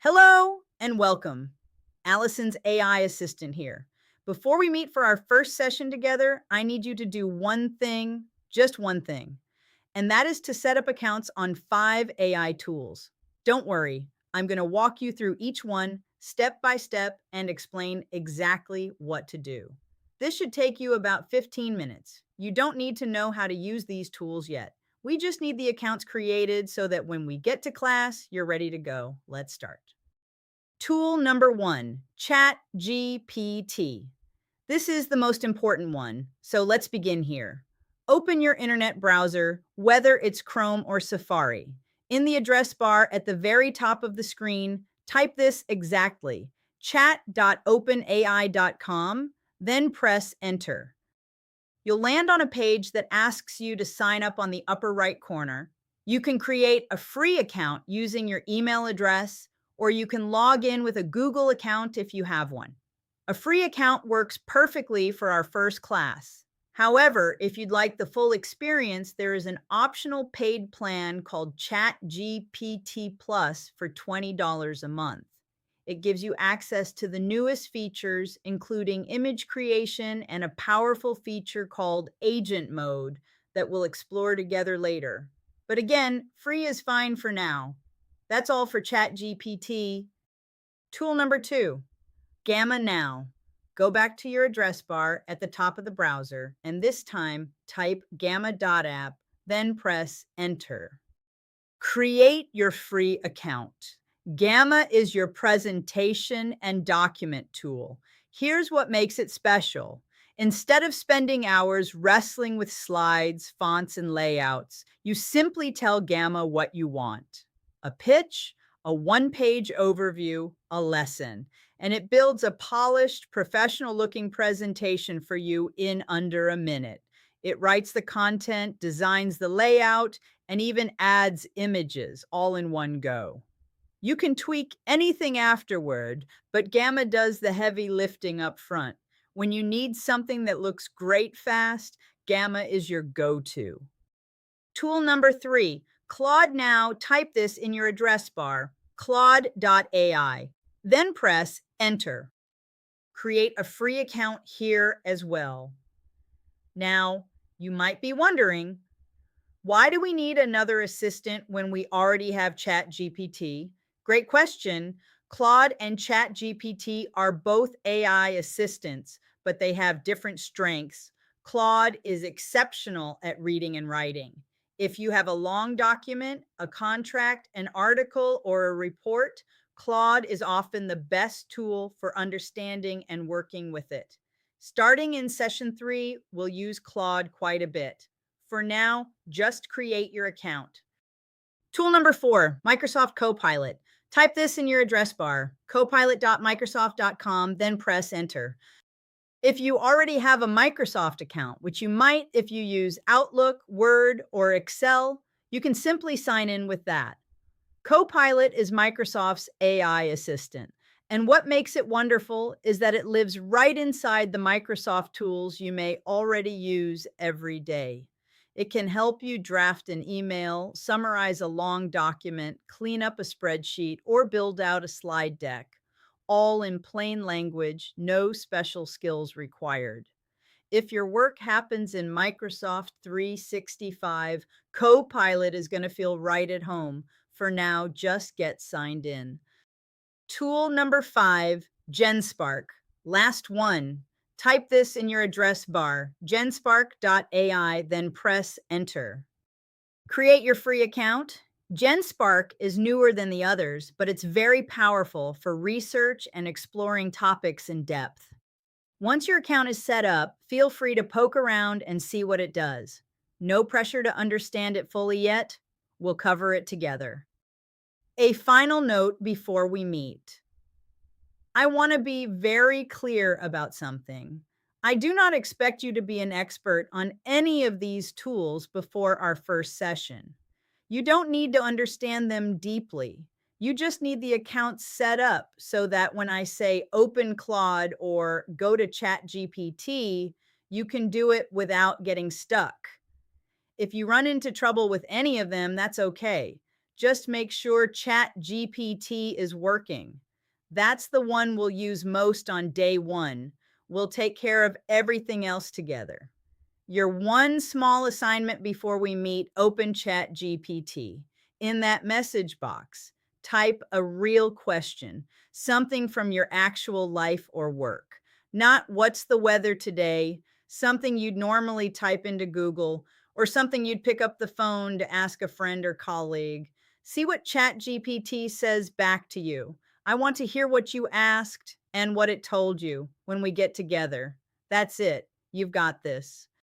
Hello and welcome. Allison's AI assistant here. Before we meet for our first session together, I need you to do one thing, just one thing, and that is to set up accounts on 5 AI tools. Don't worry, I'm going to walk you through each one step by step and explain exactly what to do. This should take you about 15 minutes. You don't need to know how to use these tools yet. We just need the accounts created so that when we get to class, you're ready to go. Let's start. Tool number one, ChatGPT. This is the most important one, so let's begin here. Open your internet browser, whether it's Chrome or Safari. In the address bar at the very top of the screen, type this exactly chat.openai.com, then press enter. You'll land on a page that asks you to sign up on the upper right corner. You can create a free account using your email address, or you can log in with a Google account if you have one. A free account works perfectly for our first class. However, if you'd like the full experience, there is an optional paid plan called ChatGPT Plus for $20 a month. It gives you access to the newest features, including image creation and a powerful feature called Agent Mode that we'll explore together later. But again, free is fine for now. That's all for ChatGPT. Tool number two, Gamma Now. Go back to your address bar at the top of the browser, and this time type gamma.app, then press enter. Create your free account. Gamma is your presentation and document tool. Here's what makes it special. Instead of spending hours wrestling with slides, fonts, and layouts, you simply tell Gamma what you want: a pitch, a one-page overview, a lesson, and it builds a polished, professional looking presentation for you in under a minute. It writes the content, designs the layout, and even adds images all in one go. You can tweak anything afterward, but Gamma does the heavy lifting up front. When you need something that looks great fast, Gamma is your go to. Tool number three, Claude Now. Type this in your address bar, Claude.ai, then press enter. Create a free account here as well. Now, you might be wondering, why do we need another assistant when we already have ChatGPT? Great question. Claude and ChatGPT are both AI assistants, but they have different strengths. Claude is exceptional at reading and writing. If you have a long document, a contract, an article, or a report, Claude is often the best tool for understanding and working with it. Starting in session 3, we'll use Claude quite a bit. For now, just create your account. Tool number 4, Microsoft Copilot. Type this in your address bar, copilot.microsoft.com, then press enter. If you already have a Microsoft account, which you might if you use Outlook, Word, or Excel, you can simply sign in with that. Copilot is Microsoft's AI assistant. And what makes it wonderful is that it lives right inside the Microsoft tools you may already use every day. It can help you draft an email, summarize a long document, clean up a spreadsheet, or build out a slide deck, all in plain language, no special skills required. If your work happens in Microsoft 365, Copilot is going to feel right at home. For now, just get signed in. Tool number 5, GenSpark. Last one. Type this in your address bar, genspark.ai, then press enter. Create your free account. GenSpark is newer than the others, but it's very powerful for research and exploring topics in depth. Once your account is set up, feel free to poke around and see what it does. No pressure to understand it fully yet. We'll cover it together. A final note before we meet. I want to be very clear about something. I do not expect you to be an expert on any of these tools before our first session. You don't need to understand them deeply. You just need the account set up so that when I say open Claude or go to ChatGPT, you can do it without getting stuck. If you run into trouble with any of them, that's okay. Just make sure Chat GPT is working. That's the one we'll use most on day one. We'll take care of everything else together. Your one small assignment before we meet, open Chat GPT. In that message box, type a real question, something from your actual life or work. Not what's the weather today, something you'd normally type into Google, or something you'd pick up the phone to ask a friend or colleague. See what Chat GPT says back to you. I want to hear what you asked and what it told you when we get together. That's it. You've got this.